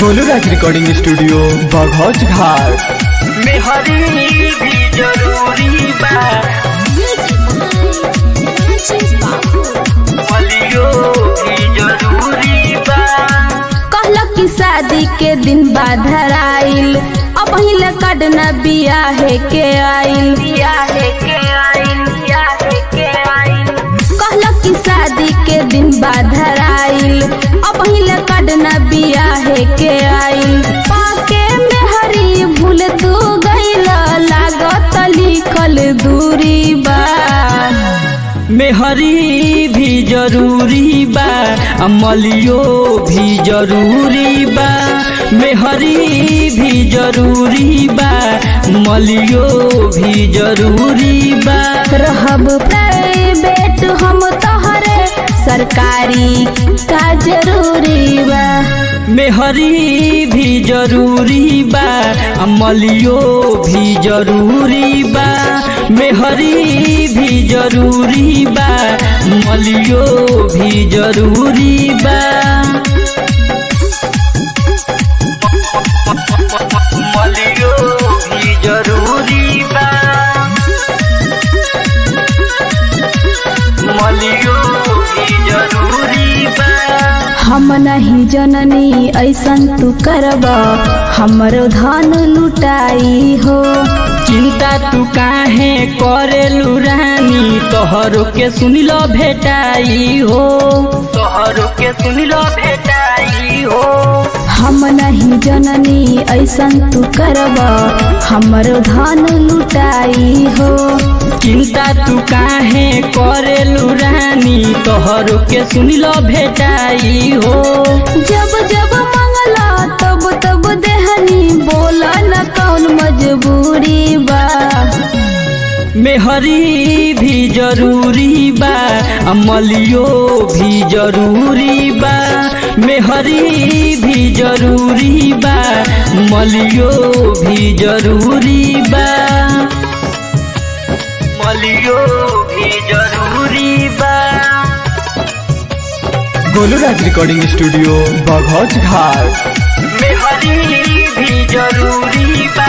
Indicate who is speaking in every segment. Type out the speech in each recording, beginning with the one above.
Speaker 1: गोलू राज recording studio बघौच घाट
Speaker 2: में हरी भी जरूरी बा मलियो भी जरूरी बा।
Speaker 3: कहल की शादी के दिन बाधर आइल अब पहले कटना बियाहे के आइल कहल की शादी के दिन बाधर आइल अब पहले कटना बियाहे के आइल पाके में हरी भूल तू गइल लागत लिखल दूरी बा
Speaker 2: मेहरी भी जरूरी बा मलियो भी जरूरी बा। मेहरी भी जरूरी बा मलियो भी जरूरी बा।
Speaker 3: रहब प्राइवेट हम तोहरे सरकारी का जरूरी बा।
Speaker 2: मेहरी भी जरूरी बा मलियो भी जरूरी बा। मेहरी भी जरूरी बा मलियो भी जरूरी बा। मलियो भी जरूरी बा मलियो भी जरूरी बा।
Speaker 3: हम नहीं जननी ऐसन तू करब हमरो धन लुटाई हो।
Speaker 2: चिंता तू काहे करेलू रानी तोहरो के सुनिलो भेटाई हो तोहरो के सुनिलो भेटाई हो।
Speaker 3: हम नहीं जननी ऐसन तू करब हमरो धन लुटाई हो।
Speaker 2: चिंता तू काहे करेलू रानी तोहरो के सुनिलो भेटाई हो।
Speaker 3: जब जब मंगला तब तब देहनी बोला न कौन मजबूरी बा।
Speaker 2: मेहरी भी जरूरी बा मलियो भी जरूरी बा। मेहरी भी जरूरी बा मलियो भी जरूरी बा। मलियो भी जरूरी बा।
Speaker 1: गोलू राज रिकॉर्डिंग स्टूडियो बघौच घाट
Speaker 2: मेहरी भी जरूरी बा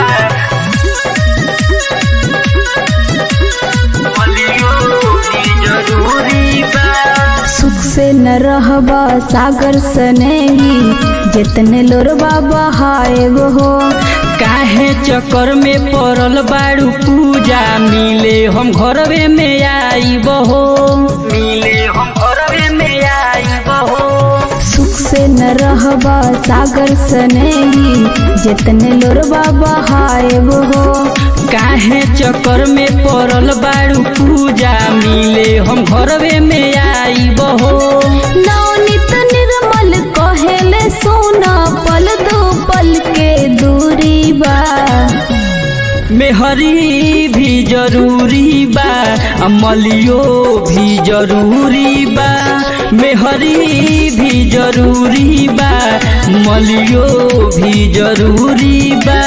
Speaker 2: मलियो भी जरूरी बा।
Speaker 3: सुख से न रहबा सागर सनेही जितने लोरबा बहाएब हो।
Speaker 2: काहे चक्कर में पड़ल बाड़ू पूजा मिले हम घरवे में आईब हो मिले हम घरवे में आईब हो।
Speaker 3: सुख से न रहबा सागर सनेही जितने लोरबा बहाएब हो।
Speaker 2: काहे चक्कर में पड़ल बाड़ू पूजा मिले हम घरवे में आईब हो।
Speaker 3: नवनीत निर्मल कहेले सोना पल दो पल के दूरी बा।
Speaker 2: मेहरी भी जरूरी बा मलियो भी जरूरी बा। मेहरी भी जरूरी बा मलियो भी जरूरी बा।